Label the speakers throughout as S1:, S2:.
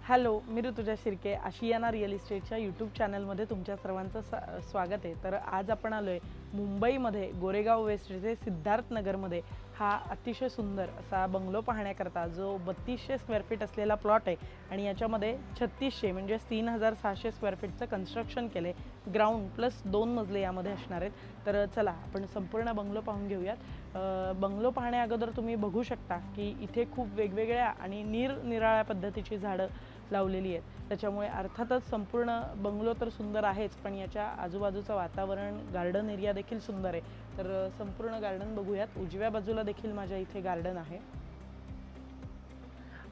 S1: Hello, मी Rutuja Shirke, Ashiana real इस्टेटच्या YouTube चॅनलमध्ये तुमच्या सर्वांचं स्वागत आहे। तर आज आपण आलो आहे मुंबईमध्ये गोरेगाव वेस्ट येथे सिद्धार्थनगरमध्ये हा अतिशय सुंदर असा बंगलो पाहण्याकरता जो 3200 स्क्वेअर फीट असलेला प्लॉट आहे आणि याच्यामध्ये 3600 म्हणजे 3600 स्क्वेअर फीटचं कन्स्ट्रक्शन केले। ग्राउंड प्लस 2 मजले यामध्ये असणार आहेत। तर चला आपण संपूर्ण बंगलो पाहून घेऊयात। बंगलो पाहण्या अगोदर तुम्ही बघू शकता की इथे खूप वेगवेगळ्या आणि निरनिराळ्या पद्धतीची झाडं लावलेली आहेत। त्याच्यामुळे अर्थातच संपूर्ण बंगलो तर सुंदर आहेच, पण याच्या आजूबाजूचं वातावरण, गार्डन एरिया देखील सुंदर आहे। तर संपूर्ण गार्डन बघूयात। उजव्या बाजूला देखील माझ्या इथे गार्डन आहे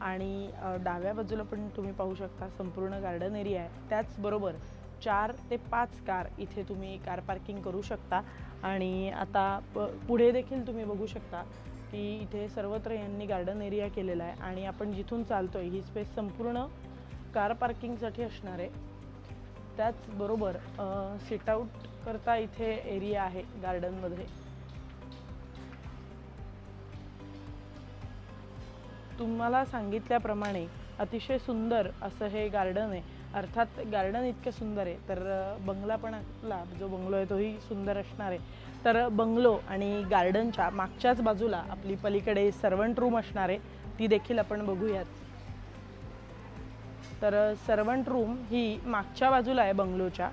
S1: आणि डाव्या बाजूला पण तुम्ही पाहू शकता संपूर्ण गार्डन एरिया आहे। त्याचबरोबर 4 ते 5 कार इथे तुम्ही कार पार्किंग करू शकता। आणि आता पुढे देखील तुम्ही बघू शकता की इथे सर्वत्र यांनी गार्डन एरिया केलेला आहे आणि आपण जिथून चालतोय ही स्पेस संपूर्ण कार पार्किंगसाठी असणार आहे। त्याचबरोबर सिट आउट करता इथे एरिया आहे गार्डनमध्ये। तुम्हाला सांगितल्याप्रमाणे अतिशय सुंदर असं हे गार्डन आहे। अर्थात गार्डन इतकं सुंदर आहे तर बंगला पण आपला जो बंगलो आहे तोही सुंदर असणार आहे। तर बंगलो आणि गार्डनच्या मागच्याच बाजूला आपली पलीकडे सर्वंट रूम असणार आहे, ती देखील आपण बघूयात। तर सर्वंट रूम ही मागच्या बाजूला आहे बंगलोच्या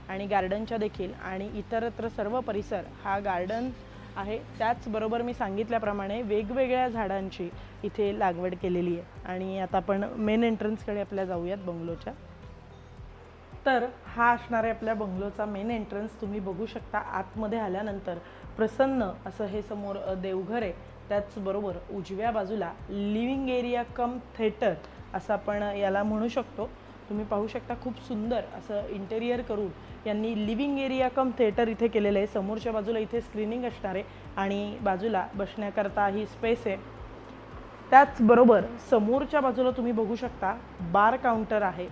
S1: आणि गार्डनच्या देखील, आणि इतरत्र सर्व परिसर हा गार्डन आहे। त्याचबरोबर मी सांगितल्याप्रमाणे वेगवेगळ्या झाडांची इथे लागवड केलेली आहे। आणि आता आपण मेन एंट्रन्सकडे आपल्या जाऊयात बंगलोच्या। तर हा असणार आहे आपल्या बंगलोचा मेन एंट्रन्स। तुम्ही बघू शकता आतमध्ये आल्यानंतर प्रसन्न असं हे समोर देवघर आहे। त्याचबरोबर उजव्या बाजूला लिव्हिंग एरिया कम थिएटर असं आपण याला म्हणू शकतो। तुम्ही पाहू शकता खूप सुंदर असं इंटेरियर करून यांनी लिव्हिंग एरिया कम थिएटर इथे केलेलं आहे। समोरच्या बाजूला इथे स्क्रीनिंग असणार आहे आणि बाजूला बसण्याकरता ही स्पेस आहे। त्याचबरोबर समोरच्या बाजूला तुम्ही बघू शकता बार काउंटर आहे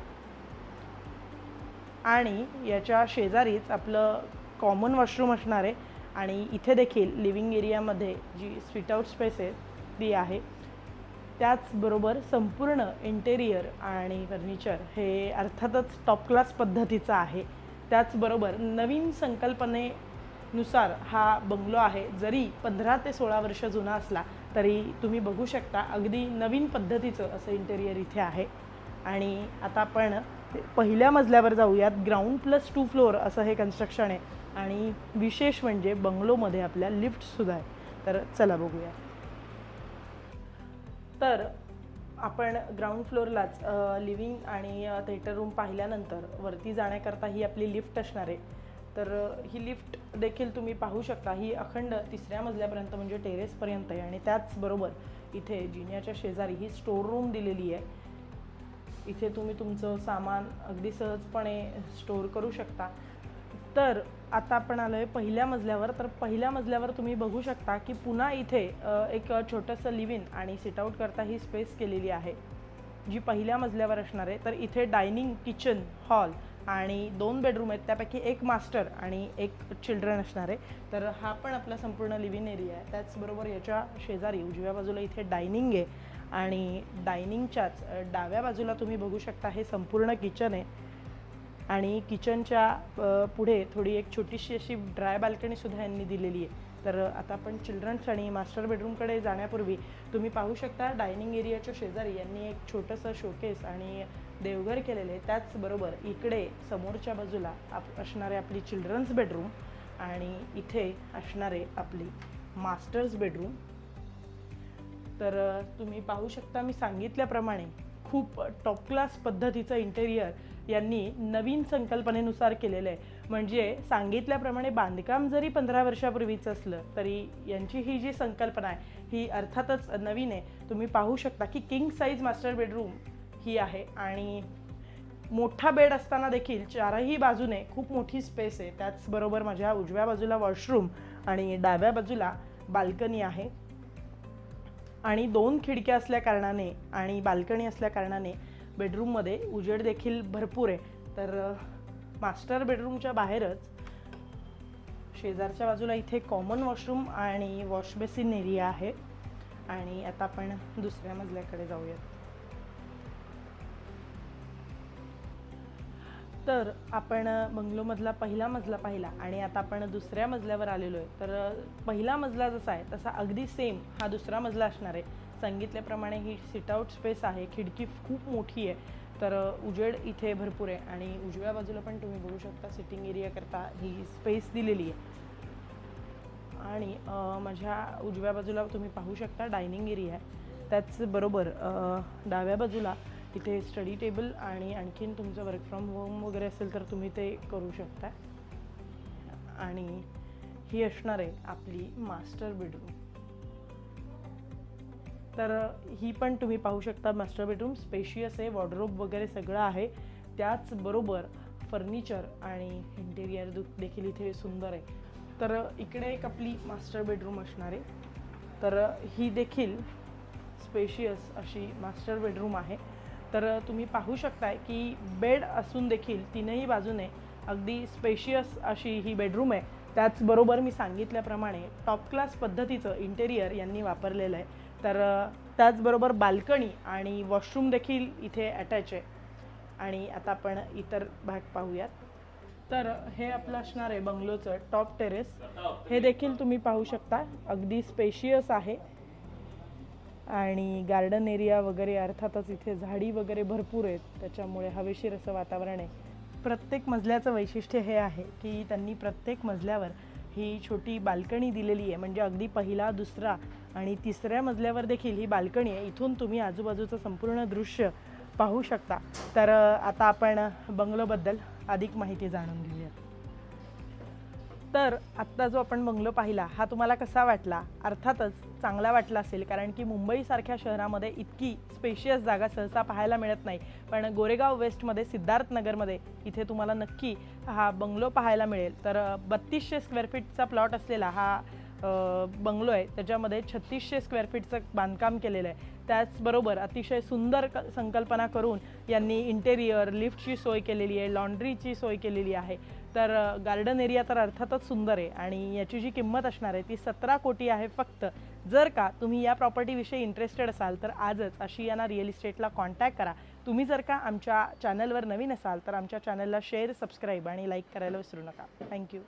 S1: आणि याच्या शेजारीच आपलं कॉमन वॉशरूम असणार आहे आणि इथे देखील लिव्हिंग एरियामध्ये जी स्वीट आउट स्पेस आहे ती आहे। त्याचबरोबर संपूर्ण इंटेरियर आणि फर्निचर हे अर्थातच टॉप क्लास पद्धतीचं आहे। त्याचबरोबर नवीन संकल्पनेनुसार हा बंगलो आहे। जरी 15 ते 16 वर्ष जुना असला तरी तुम्ही बघू शकता अगदी नवीन पद्धतीचं असं इंटेरियर इथे आहे। आणि आता आपण पहिल्या मजल्यावर जाऊयात। ग्राउंड प्लस 2 फ्लोअर असं हे कन्स्ट्रक्शन आहे आणि विशेष म्हणजे बंगलोमध्ये आपल्या लिफ्टसुद्धा आहे। तर चला बघूया। तर आपण ग्राउंड फ्लोअरलाच लिव्हिंग आणि थिएटर रूम पाहिल्यानंतर वरती जाण्याकरता ही आपली लिफ्ट असणार आहे। तर ही लिफ्ट देखील तुम्ही पाहू शकता, ही अखंड 3ऱ्या मजल्यापर्यंत म्हणजे टेरेसपर्यंत आहे। आणि त्याचबरोबर इथे जिन्याच्या शेजारी ही स्टोर रूम दिलेली आहे। इथे तुम्ही तुमचं सामान अगदी सहजपणे स्टोर करू शकता। तर आता आपण आलो आहे पहिल्या मजल्यावर। तर पहिल्या मजल्यावर तुम्ही बघू शकता की पुन्हा इथे एक छोटंसं लिव्ह इन आणि सिट आउट करता ही स्पेस केलेली आहे जी पहिल्या मजल्यावर असणार आहे। तर इथे डायनिंग, किचन, हॉल आणि 2 बेडरूम आहेत, त्यापैकी एक मास्टर आणि एक चिल्ड्रन असणार आहे। तर हा पण आपला संपूर्ण लिव्ह इन एरिया आहे। त्याचबरोबर याच्या शेजारी उजव्या बाजूला इथे डायनिंग आहे आणि डायनिंगच्याच डाव्या बाजूला तुम्ही बघू शकता हे संपूर्ण किचन आहे आणि किचनच्या पुढे थोडी एक छोटीशी अशी ड्राय बाल्कनीसुद्धा यांनी दिलेली आहे। तर आता आपण चिल्ड्रन्स आणि मास्टर बेडरूमकडे जाण्यापूर्वी तुम्ही पाहू शकता डायनिंग एरियाच्या शेजारी यांनी एक छोटंसं शोकेस आणि देवघर केलेलं आहे। त्याचबरोबर इकडे समोरच्या बाजूला असणारे आपली चिल्ड्रन्स बेडरूम आणि इथे असणारे आपली मास्टर्स बेडरूम। तर तुम्ही पाहू शकता मी सांगितल्याप्रमाणे खूप टॉप क्लास पद्धतीचं इंटेरियर यांनी नवीन संकल्पनेनुसार केलेलं आहे। म्हणजे सांगितल्याप्रमाणे बांधकाम जरी 15 वर्षापूर्वीचं असलं तरी यांची ही जी संकल्पना आहे ही अर्थातच नवीन आहे। तुम्ही पाहू शकता की किंग साईज मास्टर बेडरूम ही आहे आणि मोठा बेड असताना देखील चारही बाजूने खूप मोठी स्पेस आहे। त्याचबरोबर माझ्या उजव्या बाजूला वॉशरूम आणि डाव्या बाजूला बाल्कनी आहे आणि 2 खिडक्या असल्या कारणाने आणि बाल्कनी असल्या कारणाने बेडरूममध्ये उजेड देखील भरपूर आहे। तर मास्टर बेडरूमच्या बाहेरच शेजारच्या बाजूला इथे कॉमन वॉशरूम आणि वॉश बेसिन एरिया आहे। आणि आता आपण दुसऱ्या मजल्याकडे जाऊयात। तर आपण बंगलोमधला पहिला मजला पाहिला आणि आता आपण दुसऱ्या मजल्यावर आलेलो आहे. तर पहिला मजला जसा आहे तसा अगदी सेम हा दुसरा मजला असणार आहे. सांगितल्याप्रमाणे ही सिट आउट स्पेस आहे, खिडकी खूप मोठी आहे, तर उजेड इथे भरपूर आहे आणि उजव्या बाजूला पण तुम्ही बघू शकता सिटिंग एरिया करता ही स्पेस दिलेली आहे. आणि माझ्या उजव्या बाजूला तुम्ही पाहू शकता डायनिंग एरिया आहे. त्याचबरोबर डाव्या बाजूला इथे स्टडी टेबल आणि आणखीन तुमचं वर्क फ्रॉम होम वगैरे असेल तर तुम्ही ते करू शकता. आणि ही असणार आहे आपली मास्टर बेडरूम. तर ही पण तुम्ही पाहू शकता मास्टर बेडरूम स्पेशियस आहे, वॉर्डरोब वगैरे सगळं आहे. त्याचबरोबर फर्निचर आणि इंटेरियर देखील इथे सुंदर आहे. तर इकडे एक आपली मास्टर बेडरूम असणार आहे. तर ही देखील स्पेशियस अशी मास्टर बेडरूम आहे. तर तुम्ही पाहू शकताय की बेड असून देखील तीनही बाजूने अगदी स्पेशियस अशी ही बेडरूम आहे. त्याचबरोबर मी सांगितल्याप्रमाणे टॉप क्लास पद्धतीचं इंटेरियर यांनी वापरलेलं आहे. तर त्याचबरोबर बाल्कनी आणि वॉशरूम देखील इथे अटॅच आहे. आणि आता आपण इतर भाग पाहूयात. तर हे आपलं असणार आहे बंगलोचं टॉप टेरेस. हे देखील तुम्ही पाहू शकता अगदी स्पेशियस आहे आणि गार्डन एरिया वगैरे अर्थातच इथे झाडी वगैरे भरपूर आहेत, त्याच्यामुळे हवेशीर असं वातावरण आहे. प्रत्येक मजल्याचं वैशिष्ट्य हे आहे की त्यांनी प्रत्येक मजल्यावर ही छोटी बाल्कनी दिलेली आहे. म्हणजे अगदी पहिला, दुसरा आणि तिसऱ्या मजल्यावर देखील ही बाल्कनी आहे. इथून तुम्ही आजूबाजूचं संपूर्ण दृश्य पाहू शकता. तर आता आपण बंगलोबद्दल अधिक माहिती जाणून घेऊया. तर आत्ता जो आपण बंगलो पाहिला हा तुम्हाला कसा वाटला? अर्थातच चांगला वाटला असेल, कारण की मुंबईसारख्या शहरामध्ये इतकी स्पेशियस जागा सहसा पाहायला मिळत नाही. पण गोरेगाव वेस्टमध्ये सिद्धार्थनगरमध्ये इथे तुम्हाला नक्की हा बंगलो पाहायला मिळेल. तर 3200 स्क्वेअर फीटचा प्लॉट असलेला हा बंगलो आहे. त्याच्यामध्ये 3600 स्क्वेअर फीटचं बांधकाम केलेलं आहे. त्याचबरोबर अतिशय सुंदर संकल्पना करून यांनी इंटेरियर, लिफ्टची सोय केलेली आहे, लॉन्ड्रीची सोय केलेली आहे. तर गार्डन एरिया तर अर्थातच सुंदर आहे आणि याची जी किंमत असणार आहे ती 17 कोटी आहे फक्त. जर का तुम्ही या प्रॉपर्टीविषयी इंटरेस्टेड असाल तर आजच आशियाना रिअल इस्टेटला कॉन्टॅक्ट करा. तुम्ही जर का आमच्या चॅनलवर नवीन असाल तर आमच्या चॅनलला शेअर, सबस्क्राईब आणि लाईक करायला विसरू नका. थँक्यू.